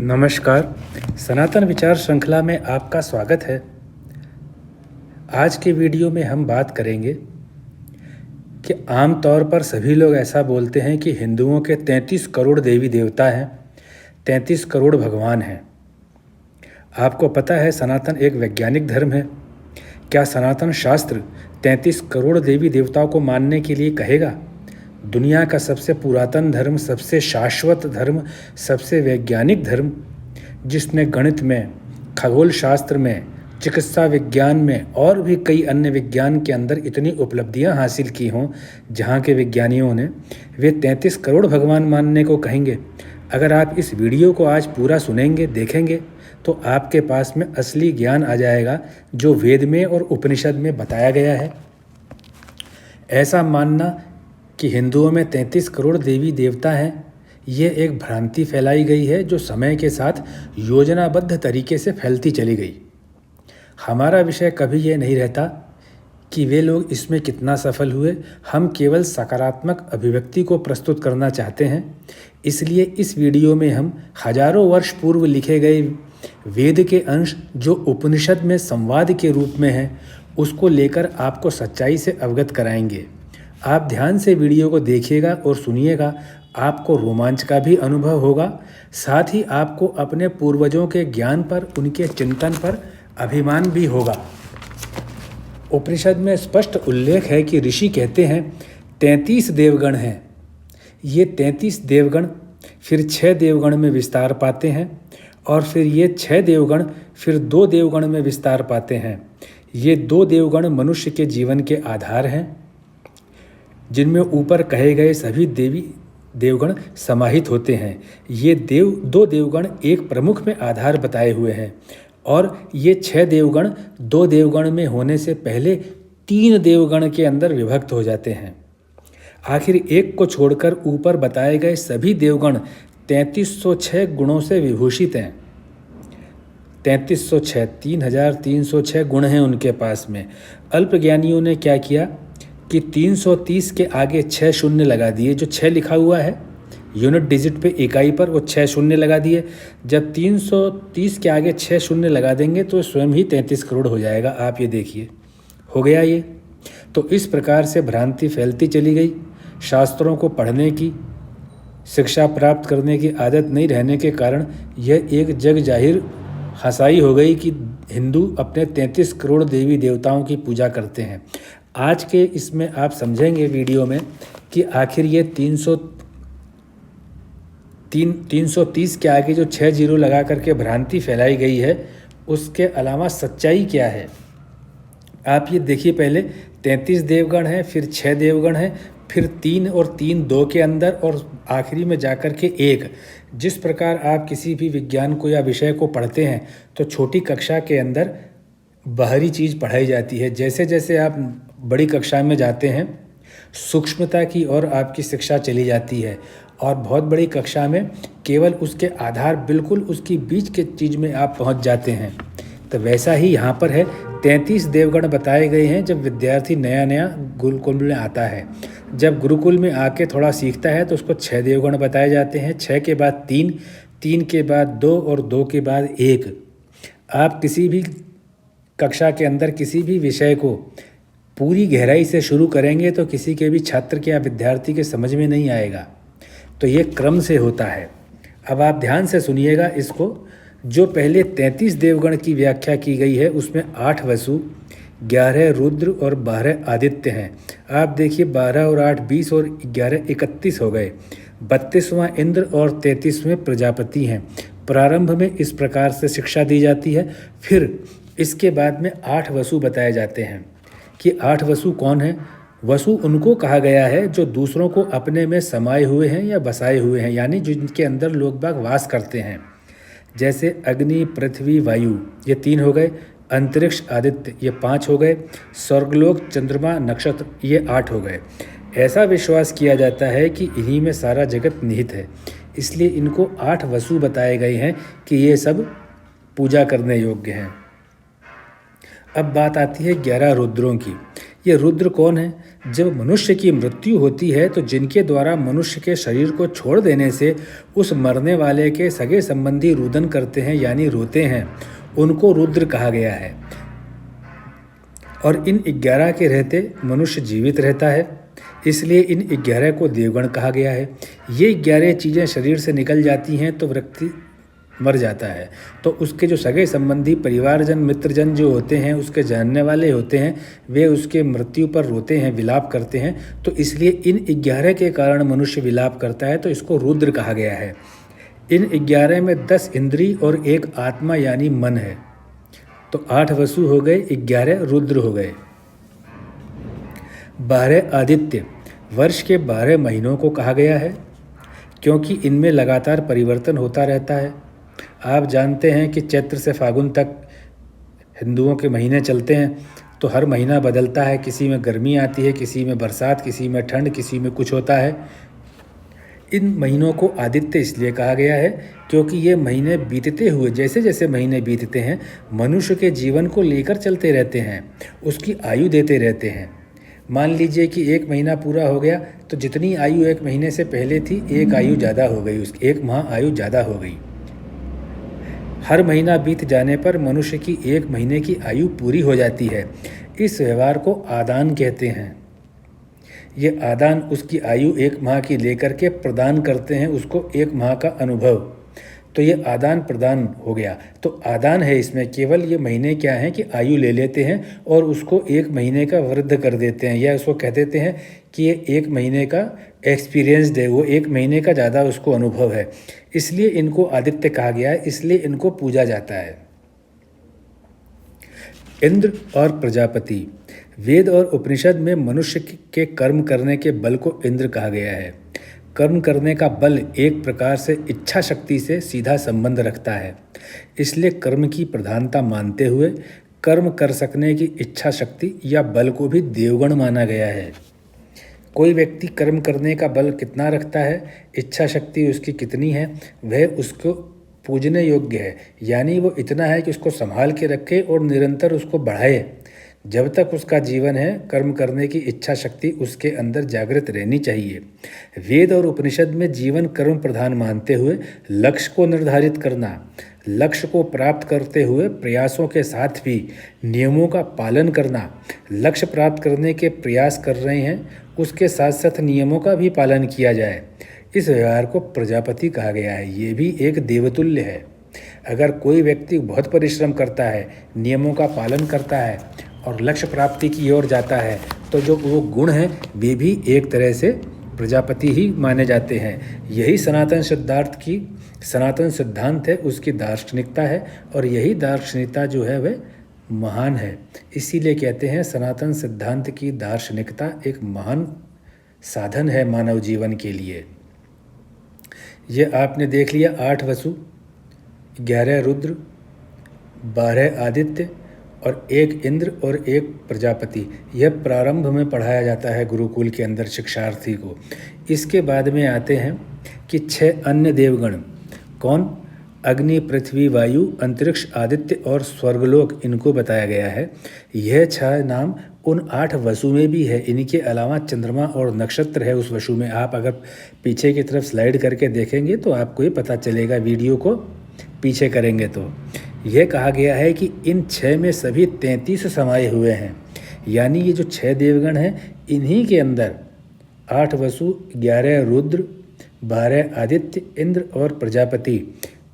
नमस्कार। सनातन विचार श्रृंखला में आपका स्वागत है। आज के वीडियो में हम बात करेंगे कि आम तौर पर सभी लोग ऐसा बोलते हैं कि हिंदुओं के 33 करोड़ देवी देवता हैं, 33 करोड़ भगवान हैं। आपको पता है सनातन एक वैज्ञानिक धर्म है। क्या सनातन शास्त्र 33 करोड़ देवी देवताओं को मानने के लिए कहेगा? दुनिया का सबसे पुरातन धर्म, सबसे शाश्वत धर्म, सबसे वैज्ञानिक धर्म, जिसने गणित में, खगोल शास्त्र में, चिकित्सा विज्ञान में और भी कई अन्य विज्ञान के अंदर इतनी उपलब्धियां हासिल की हों, जहां के विज्ञानियों ने, वे 33 करोड़ भगवान मानने को कहेंगे। अगर आप इस वीडियो को आज पूरा सुनेंगे, देखेंगे, तो आपके पास में असली ज्ञान आ जाएगा जो वेद में और उपनिषद में बताया गया है। ऐसा मानना कि हिंदुओं में 33 करोड़ देवी देवता हैं, ये एक भ्रांति फैलाई गई है जो समय के साथ योजनाबद्ध तरीके से फैलती चली गई। हमारा विषय कभी ये नहीं रहता कि वे लोग इसमें कितना सफल हुए। हम केवल सकारात्मक अभिव्यक्ति को प्रस्तुत करना चाहते हैं। इसलिए इस वीडियो में हम हजारों वर्ष पूर्व लिखे गए वेद के अंश जो उपनिषद में संवाद के रूप में हैं, उसको लेकर आपको सच्चाई से अवगत कराएंगे। आप ध्यान से वीडियो को देखिएगा और सुनिएगा। आपको रोमांच का भी अनुभव होगा, साथ ही आपको अपने पूर्वजों के ज्ञान पर, उनके चिंतन पर अभिमान भी होगा। उपनिषद में स्पष्ट उल्लेख है कि ऋषि कहते हैं 33 देवगण हैं। ये 33 देवगण फिर 6 देवगण में विस्तार पाते हैं और फिर ये 6 देवगण फिर 2 देवगण में विस्तार पाते हैं। ये 2 देवगण मनुष्य के जीवन के आधार हैं, जिनमें ऊपर कहे गए सभी देवी देवगण समाहित होते हैं। ये 2 देवगण एक प्रमुख में आधार बताए हुए हैं और ये 6 देवगण 2 देवगण में होने से पहले 3 देवगण के अंदर विभक्त हो जाते हैं। आखिर एक को छोड़कर ऊपर बताए गए सभी देवगण 3306 गुणों से विभूषित हैं। 3306 3306 गुण हैं उनके पास में। अल्पज्ञानियों ने क्या किया कि 330 के आगे 6 शून्य लगा दिए। जो 6 लिखा हुआ है यूनिट डिजिट पे, इकाई पर, वो 6 शून्य लगा दिए। जब 330 के आगे 6 शून्य लगा देंगे तो स्वयं ही 33 करोड़ हो जाएगा। आप ये देखिए, हो गया ये। तो इस प्रकार से भ्रांति फैलती चली गई। शास्त्रों को पढ़ने की, शिक्षा प्राप्त करने की आदत नहीं रहने के कारण यह एक जग जाहिर हंसाई हो गई कि हिंदू अपने 33 करोड़ देवी देवताओं की पूजा करते हैं। आज के इसमें आप समझेंगे वीडियो में कि आखिर ये 330 के आगे जो 6 जीरो लगा करके भ्रांति फैलाई गई है, उसके अलावा सच्चाई क्या है। आप ये देखिए, पहले 33 देवगण हैं, फिर 6 देवगण हैं, फिर 3 और 3 2 के अंदर, और आखिरी में जाकर के 1। जिस प्रकार आप किसी भी विज्ञान को या विषय को पढ़ते हैं तो छोटी कक्षा के अंदर बाहरी चीज़ पढ़ाई जाती है। जैसे जैसे आप बड़ी कक्षा में जाते हैं, सूक्ष्मता की ओर आपकी शिक्षा चली जाती है और बहुत बड़ी कक्षा में केवल उसके आधार, बिल्कुल उसकी बीच के चीज़ में आप पहुंच जाते हैं। तो वैसा ही यहाँ पर है। 33 देवगण बताए गए हैं जब विद्यार्थी नया नया गुरुकुल में आता है। जब गुरुकुल में आके थोड़ा सीखता है तो उसको 6 देवगण बताए जाते हैं। 6 के बाद 3, 3 के बाद 2 और 2 के बाद 1। आप किसी भी कक्षा के अंदर किसी भी विषय को पूरी गहराई से शुरू करेंगे तो किसी के भी छात्र के या विद्यार्थी के समझ में नहीं आएगा। तो ये क्रम से होता है। अब आप ध्यान से सुनिएगा इसको। जो पहले 33 देवगण की व्याख्या की गई है उसमें 8 वसु, 11 रुद्र और 12 आदित्य हैं। आप देखिए, 12 और 8 20 और 11 31 हो गए। 32वां इंद्र और 33वें प्रजापति हैं। प्रारंभ में इस प्रकार से शिक्षा दी जाती है। फिर इसके बाद में 8 वसु बताए जाते हैं कि 8 वसु कौन हैं। वसु उनको कहा गया है जो दूसरों को अपने में समाये हुए हैं या बसाए हुए हैं, यानी जिनके अंदर लोग बाग वास करते हैं। जैसे अग्नि, पृथ्वी, वायु, ये 3 हो गए। अंतरिक्ष, आदित्य, ये 5 हो गए। स्वर्गलोक, चंद्रमा, नक्षत्र, ये 8 हो गए। ऐसा विश्वास किया जाता है कि इन्हीं में सारा जगत निहित है, इसलिए इनको 8 वसु बताए गए हैं कि ये सब पूजा करने योग्य हैं। अब बात आती है 11 रुद्रों की। ये रुद्र कौन है? जब मनुष्य की मृत्यु होती है तो जिनके द्वारा मनुष्य के शरीर को छोड़ देने से उस मरने वाले के सगे संबंधी रुदन करते हैं यानी रोते हैं, उनको रुद्र कहा गया है। और इन 11 के रहते मनुष्य जीवित रहता है, इसलिए इन 11 को देवगण कहा गया है। ये 11 चीज़ें शरीर से निकल जाती हैं तो व्यक्ति मर जाता है, तो उसके जो सगे संबंधी परिवारजन मित्रजन जो होते हैं, उसके जानने वाले होते हैं, वे उसके मृत्यु पर रोते हैं, विलाप करते हैं। तो इसलिए इन 11 के कारण मनुष्य विलाप करता है, तो इसको रुद्र कहा गया है। इन 11 में 10 इंद्री और 1 आत्मा यानी मन है, तो 8 वसु हो गए, 11 रुद्र हो गए। 12 आदित्य वर्ष के 12 महीनों को कहा गया है, क्योंकि इनमें लगातार परिवर्तन होता रहता है। आप जानते हैं कि चैत्र से फागुन तक हिंदुओं के महीने चलते हैं, तो हर महीना बदलता है, किसी में गर्मी आती है, किसी में बरसात, किसी में ठंड, किसी में कुछ होता है। इन महीनों को आदित्य इसलिए कहा गया है क्योंकि ये महीने बीतते हुए, जैसे जैसे महीने बीतते हैं, मनुष्य के जीवन को लेकर चलते रहते हैं, उसकी आयु देते रहते हैं। मान लीजिए कि 1 महीना पूरा हो गया, तो जितनी आयु 1 महीने से पहले थी, 1 आयु ज़्यादा हो गई, उसकी 1 माह आयु ज़्यादा हो गई। हर महीना बीत जाने पर मनुष्य की 1 महीने की आयु पूरी हो जाती है। इस व्यवहार को आदान कहते हैं। ये आदान उसकी आयु 1 माह की लेकर के प्रदान करते हैं उसको 1 माह का अनुभव, तो ये आदान प्रदान हो गया। तो आदान है इसमें, केवल ये महीने क्या हैं कि आयु ले लेते हैं और उसको 1 महीने का वृद्ध कर देते हैं, या उसको कह देते हैं कि ये 1 महीने का एक्सपीरियंस दे, वो 1 महीने का ज़्यादा उसको अनुभव है, इसलिए इनको आदित्य कहा गया है, इसलिए इनको पूजा जाता है। इंद्र और प्रजापति वेद और उपनिषद में मनुष्य के कर्म करने के बल को इंद्र कहा गया है। कर्म करने का बल एक प्रकार से इच्छा शक्ति से सीधा संबंध रखता है, इसलिए कर्म की प्रधानता मानते हुए कर्म कर सकने की इच्छा शक्ति या बल को भी देवगण माना गया है। कोई व्यक्ति कर्म करने का बल कितना रखता है, इच्छा शक्ति उसकी कितनी है, वह उसको पूजने योग्य है, यानी वो इतना है कि उसको संभाल के रखे और निरंतर उसको बढ़ाए। जब तक उसका जीवन है, कर्म करने की इच्छा शक्ति उसके अंदर जागृत रहनी चाहिए। वेद और उपनिषद में जीवन कर्म प्रधान मानते हुए लक्ष्य को निर्धारित करना, लक्ष्य को प्राप्त करते हुए प्रयासों के साथ भी नियमों का पालन करना, लक्ष्य प्राप्त करने के प्रयास कर रहे हैं उसके साथ साथ नियमों का भी पालन किया जाए, इस व्यवहार को प्रजापति कहा गया है। ये भी एक देवतुल्य है। अगर कोई व्यक्ति बहुत परिश्रम करता है, नियमों का पालन करता है और लक्ष्य प्राप्ति की ओर जाता है, तो जो वो गुण हैं वे भी एक तरह से प्रजापति ही माने जाते हैं। यही सनातन सिद्धांत है, उसकी दार्शनिकता है, और यही दार्शनिकता जो है वह महान है। इसीलिए कहते हैं सनातन सिद्धांत की दार्शनिकता एक महान साधन है मानव जीवन के लिए। ये आपने देख लिया 8 वसु, 11 रुद्र, 12 आदित्य और 1 इंद्र और 1 प्रजापति। यह प्रारंभ में पढ़ाया जाता है गुरुकुल के अंदर शिक्षार्थी को। इसके बाद में आते हैं कि 6 अन्य देवगण। कौन? अग्नि, पृथ्वी, वायु, अंतरिक्ष, आदित्य और स्वर्गलोक, इनको बताया गया है। यह 6 नाम उन 8 वसु में भी है। इनके अलावा चंद्रमा और नक्षत्र है उस वसु में। आप अगर पीछे की तरफ स्लाइड करके देखेंगे तो आपको ये पता चलेगा, वीडियो को पीछे करेंगे तो। यह कहा गया है कि इन 6 में सभी 33 समाये हुए हैं, यानी ये जो 6 देवगण हैं इन्हीं के अंदर 8 वसु, 11 रुद्र, 12 आदित्य, इंद्र और प्रजापति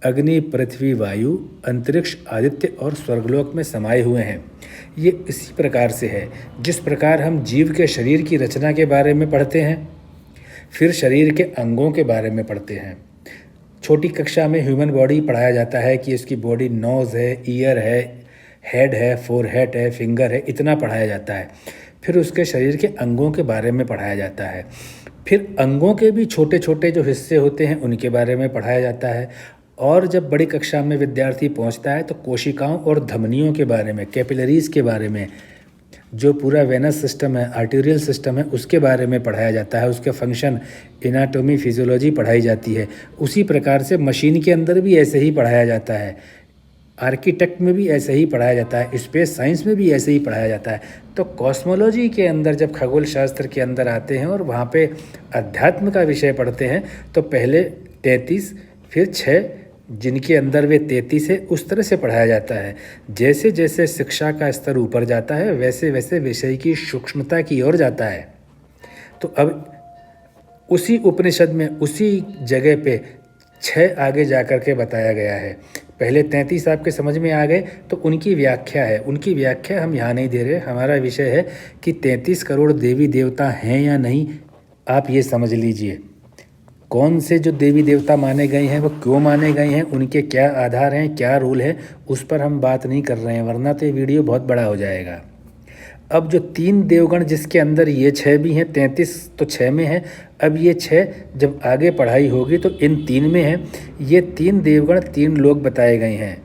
अग्नि, पृथ्वी, वायु, अंतरिक्ष, आदित्य और स्वर्गलोक में समाये हुए हैं। ये इसी प्रकार से है जिस प्रकार हम जीव के शरीर की रचना के बारे में पढ़ते हैं, फिर शरीर के अंगों के बारे में पढ़ते हैं। छोटी कक्षा में ह्यूमन बॉडी पढ़ाया जाता है कि इसकी बॉडी नोज़ है, ईयर है, हेड है, फोरहेड है, फिंगर है, इतना पढ़ाया जाता है। फिर उसके शरीर के अंगों के बारे में पढ़ाया जाता है। फिर अंगों के भी छोटे छोटे जो हिस्से होते हैं उनके बारे में पढ़ाया जाता है। और जब बड़ी कक्षा में विद्यार्थी पहुंचता है तो कोशिकाओं और धमनियों के बारे में, कैपिलरीज़ के बारे में, जो पूरा वेनस सिस्टम है, आर्टेरियल सिस्टम है, उसके बारे में पढ़ाया जाता है। उसके फंक्शन, एनाटॉमी, फिजियोलॉजी पढ़ाई जाती है। उसी प्रकार से मशीन के अंदर भी ऐसे ही पढ़ाया जाता है। आर्किटेक्ट में भी ऐसे ही पढ़ाया जाता है, स्पेस साइंस में भी ऐसे ही पढ़ाया जाता है। तो कॉस्मोलॉजी के अंदर जब खगोल शास्त्र के अंदर आते हैं और वहाँ पे अध्यात्म का विषय पढ़ते हैं तो पहले 33 फिर 6 जिनके अंदर वे 33 है उस तरह से पढ़ाया जाता है। जैसे जैसे शिक्षा का स्तर ऊपर जाता है वैसे वैसे विषय की सूक्ष्मता की ओर जाता है। तो अब उसी उपनिषद में उसी जगह पे 6 आगे जा कर के बताया गया है। पहले 33 आपके समझ में आ गए तो उनकी व्याख्या है, उनकी व्याख्या हम यहाँ नहीं दे रहे। हमारा विषय है कि 33 करोड़ देवी देवता हैं या नहीं, आप ये समझ लीजिए। कौन से जो देवी देवता माने गए हैं वो क्यों माने गए हैं, उनके क्या आधार हैं, क्या रूल है, उस पर हम बात नहीं कर रहे हैं, वरना तो ये वीडियो बहुत बड़ा हो जाएगा। अब जो 3 देवगण जिसके अंदर ये 6 भी हैं, 33 तो 6 में है, अब ये 6 जब आगे पढ़ाई होगी तो इन 3 में है। ये 3 देवगण 3 लोग बताए गए हैं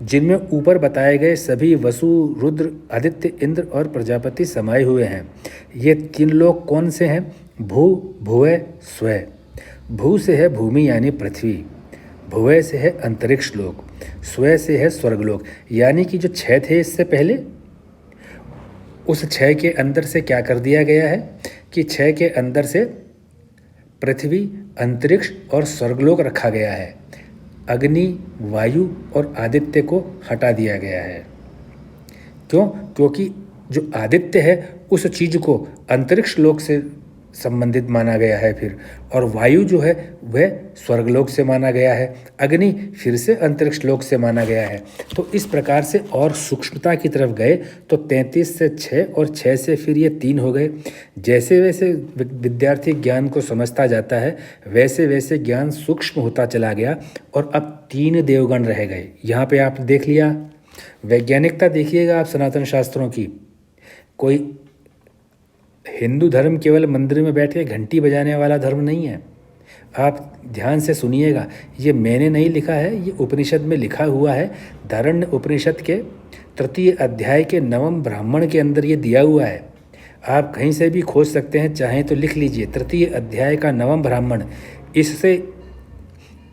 जिनमें ऊपर बताए गए सभी वसु, रुद्र, आदित्य, इंद्र और प्रजापति समाये हुए हैं। ये 3 लोग कौन से हैं? भू, भुवः, स्वः। भू से है भूमि यानी पृथ्वी, भुवः से है अंतरिक्ष लोक, स्वः से है स्वर्गलोक। यानी कि जो 6 थे इससे पहले, उस 6 के अंदर से क्या कर दिया गया है कि 6 के अंदर से पृथ्वी, अंतरिक्ष और स्वर्गलोक रखा गया है। अग्नि, वायु और आदित्य को हटा दिया गया है। क्यों? क्योंकि जो आदित्य है उस चीज़ को अंतरिक्ष लोक से संबंधित माना गया है फिर, और वायु जो है वह स्वर्गलोक से माना गया है, अग्नि फिर से अंतरिक्ष लोक से माना गया है। तो इस प्रकार से और सूक्ष्मता की तरफ गए तो 33 से 6 और 6 से फिर ये 3 हो गए। जैसे वैसे विद्यार्थी ज्ञान को समझता जाता है वैसे वैसे ज्ञान सूक्ष्म होता चला गया और अब 3 देवगण रह गए। यहाँ पे आप देख लिया, वैज्ञानिकता देखिएगा आप सनातन शास्त्रों की। कोई हिंदू धर्म केवल मंदिर में बैठ के घंटी बजाने वाला धर्म नहीं है। आप ध्यान से सुनिएगा, ये मैंने नहीं लिखा है, ये उपनिषद में लिखा हुआ है। धारण्य उपनिषद के 3 अध्याय के 9वें ब्राह्मण के अंदर ये दिया हुआ है। आप कहीं से भी खोज सकते हैं, चाहें तो लिख लीजिए 3 अध्याय का 9वां ब्राह्मण। इससे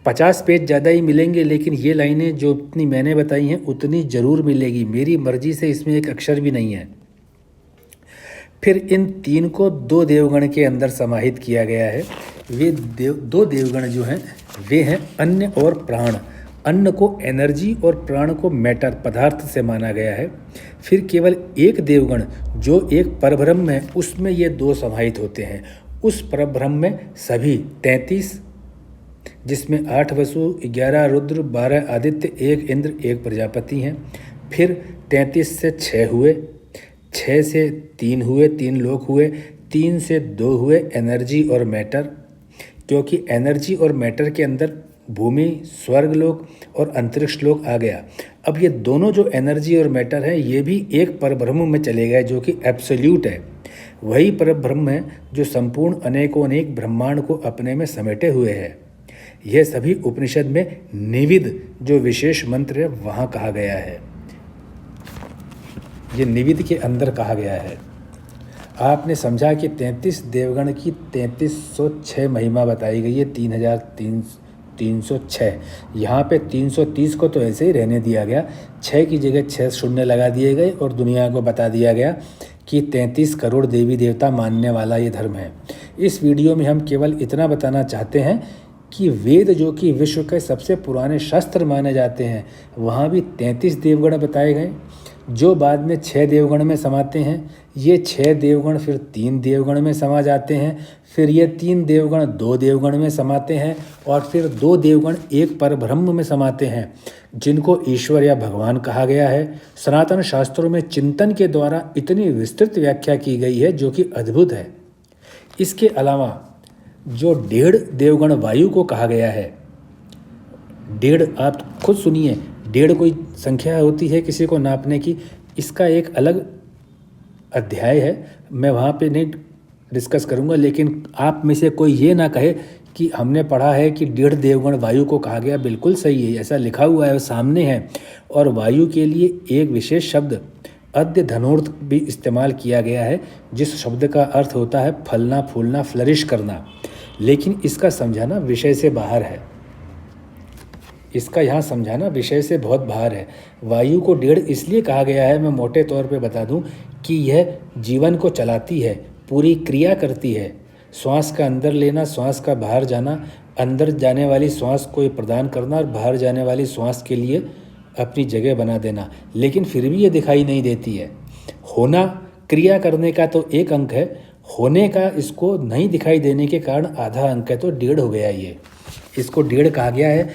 50 पेज ज़्यादा ही मिलेंगे, लेकिन ये लाइनें जो उतनी मैंने बताई हैं उतनी ज़रूर मिलेगी। मेरी मर्जी से इसमें एक अक्षर भी नहीं है। फिर इन 3 को 2 देवगण के अंदर समाहित किया गया है। वे 2 देवगण जो हैं वे हैं अन्न और प्राण। अन्न को एनर्जी और प्राण को मैटर, पदार्थ से माना गया है। फिर केवल एक देवगण जो एक परब्रह्म है उसमें ये 2 समाहित होते हैं। उस परब्रह्म में सभी 33, जिसमें 8 वसु, 11 रुद्र, 12 आदित्य, 1 इंद्र, 1 प्रजापति हैं। फिर 33 से 6 हुए, 6 से 3 हुए, 3 लोक हुए, 3 से 2 हुए एनर्जी और मैटर, क्योंकि एनर्जी और मैटर के अंदर भूमि, स्वर्गलोक और अंतरिक्ष लोक आ गया। अब ये दोनों जो एनर्जी और मैटर हैं ये भी एक परब्रह्म में चले गए जो कि एब्सोल्यूट है। वही परब्रह्म है जो संपूर्ण अनेकों अनेक ब्रह्मांड को अपने में समेटे हुए है। यह सभी उपनिषद में निविद जो विशेष मंत्र है वहाँ कहा गया है। ये निविद के अंदर कहा गया है। आपने समझा कि 33 देवगण की 3306 महिमा बताई गई है, 3306। यहाँ पे 330 को तो ऐसे ही रहने दिया गया, 6 की जगह 6 शून्य लगा दिए गए और दुनिया को बता दिया गया कि 33 करोड़ देवी देवता मानने वाला ये धर्म है। इस वीडियो में हम केवल इतना बताना चाहते हैं कि वेद जो कि विश्व के सबसे पुराने शास्त्र माने जाते हैं वहाँ भी 33 देवगण बताए गए जो बाद में 6 देवगण में समाते हैं। ये 6 देवगण फिर 3 देवगण में समा जाते हैं, फिर ये 3 देवगण 2 देवगण में समाते हैं और फिर 2 देवगण एक परब्रह्म में समाते हैं जिनको ईश्वर या भगवान कहा गया है। सनातन शास्त्रों में चिंतन के द्वारा इतनी विस्तृत व्याख्या की गई है जो कि अद्भुत है। इसके अलावा जो 1.5 देवगण वायु को कहा गया है, 1.5 आप खुद सुनिए, 1.5 कोई संख्या होती है किसी को नापने की, इसका एक अलग अध्याय है, मैं वहाँ पे नहीं डिस्कस करूँगा। लेकिन आप में से कोई ये ना कहे कि हमने पढ़ा है कि 1.5 देवगण वायु को कहा गया, बिल्कुल सही है, ऐसा लिखा हुआ है, सामने है। और वायु के लिए एक विशेष शब्द अद्य धनोर्थ भी इस्तेमाल किया गया है, जिस शब्द का अर्थ होता है फलना, फूलना, फ्लरिश करना, लेकिन इसका समझाना विषय से बाहर है। इसका यहाँ समझाना विषय से बहुत बाहर है। वायु को डेढ़ इसलिए कहा गया है, मैं मोटे तौर पे बता दूं, कि यह जीवन को चलाती है, पूरी क्रिया करती है। श्वास का अंदर लेना, श्वास का बाहर जाना, अंदर जाने वाली श्वास को प्रदान करना और बाहर जाने वाली श्वास के लिए अपनी जगह बना देना। लेकिन फिर भी ये दिखाई नहीं देती है। होना, क्रिया करने का तो एक अंक है, होने का इसको नहीं दिखाई देने के कारण आधा अंक है, तो डेढ़ हो गया ये। इसको डेढ़ कहा गया है।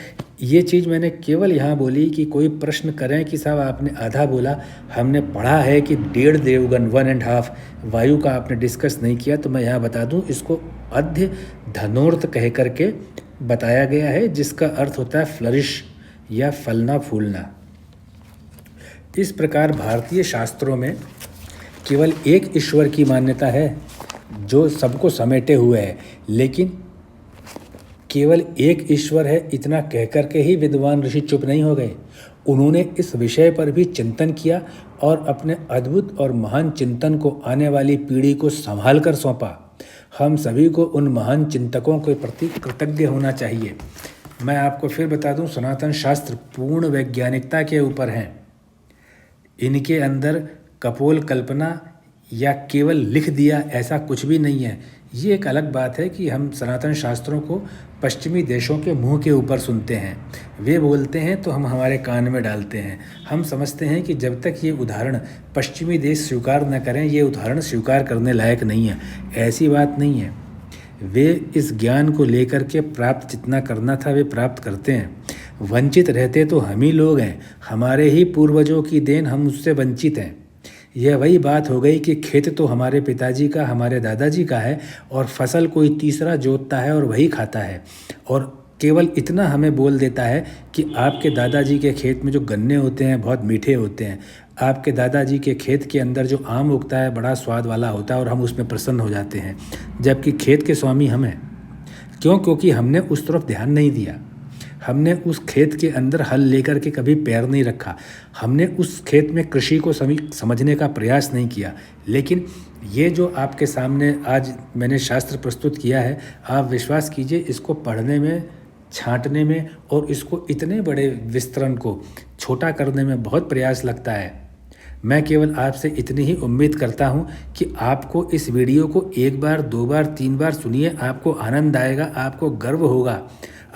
ये चीज़ मैंने केवल यहाँ बोली कि कोई प्रश्न करें कि साहब आपने आधा बोला, हमने पढ़ा है कि डेढ़ देवगन 1.5 वायु का आपने डिस्कस नहीं किया, तो मैं यहाँ बता दूँ इसको अध्य धनोर्थ कह करके बताया गया है, जिसका अर्थ होता है फ्लरिश या फलना फूलना। इस प्रकार भारतीय शास्त्रों में केवल एक ईश्वर की मान्यता है जो सबको समेटे हुए है, लेकिन केवल एक ईश्वर है इतना कह कर के ही विद्वान ऋषि चुप नहीं हो गए। उन्होंने इस विषय पर भी चिंतन किया और अपने अद्भुत और महान चिंतन को आने वाली पीढ़ी को संभाल कर सौंपा। हम सभी को उन महान चिंतकों के प्रति कृतज्ञ होना चाहिए। मैं आपको फिर बता दूं, सनातन शास्त्र पूर्ण वैज्ञानिकता के ऊपर हैं। इनके अंदर कपोल कल्पना या केवल लिख दिया ऐसा कुछ भी नहीं है। ये एक अलग बात है कि हम सनातन शास्त्रों को पश्चिमी देशों के मुंह के ऊपर सुनते हैं। वे बोलते हैं तो हम हमारे कान में डालते हैं। हम समझते हैं कि जब तक ये उदाहरण पश्चिमी देश स्वीकार न करें, ये उदाहरण स्वीकार करने लायक नहीं है। ऐसी बात नहीं है। वे इस ज्ञान को लेकर के प्राप्त जितना करना था वे प्राप्त करते हैं। वंचित रहते तो हम ही लोग हैं, हमारे ही पूर्वजों की देन, हम उससे वंचित हैं। यह वही बात हो गई कि खेत तो हमारे पिताजी का, हमारे दादाजी का है, और फसल कोई तीसरा जोतता है और वही खाता है, और केवल इतना हमें बोल देता है कि आपके दादाजी के खेत में जो गन्ने होते हैं बहुत मीठे होते हैं, आपके दादाजी के खेत के अंदर जो आम उगता है बड़ा स्वाद वाला होता है, और हम उसमें प्रसन्न हो जाते हैं, जबकि खेत के स्वामी हम हैं। क्यों? क्योंकि हमने उस तरफ ध्यान नहीं दिया। हमने उस खेत के अंदर हल लेकर के कभी पैर नहीं रखा। हमने उस खेत में कृषि को समझने का प्रयास नहीं किया। लेकिन ये जो आपके सामने आज मैंने शास्त्र प्रस्तुत किया है, आप विश्वास कीजिए इसको पढ़ने में, छांटने में और इसको इतने बड़े विस्तरण को छोटा करने में बहुत प्रयास लगता है। मैं केवल आपसे इतनी ही उम्मीद करता हूँ कि आपको इस वीडियो को 1 बार, 2 बार, 3 बार सुनिए, आपको आनंद आएगा, आपको गर्व होगा,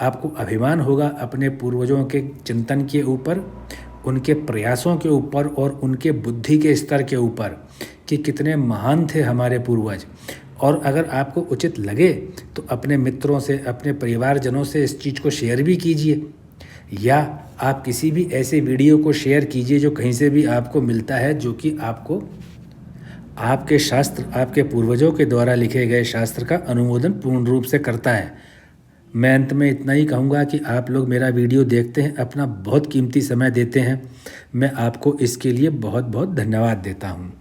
आपको अभिमान होगा अपने पूर्वजों के चिंतन के ऊपर, उनके प्रयासों के ऊपर और उनके बुद्धि के स्तर के ऊपर कि कितने महान थे हमारे पूर्वज। और अगर आपको उचित लगे तो अपने मित्रों से, अपने परिवारजनों से इस चीज़ को शेयर भी कीजिए, या आप किसी भी ऐसे वीडियो को शेयर कीजिए जो कहीं से भी आपको मिलता है, जो कि आपको आपके शास्त्र, आपके पूर्वजों के द्वारा लिखे गए शास्त्र का अनुमोदन पूर्ण रूप से करता है। मैं अंत में इतना ही कहूँगा कि आप लोग मेरा वीडियो देखते हैं, अपना बहुत कीमती समय देते हैं। मैं आपको इसके लिए बहुत बहुत धन्यवाद देता हूँ।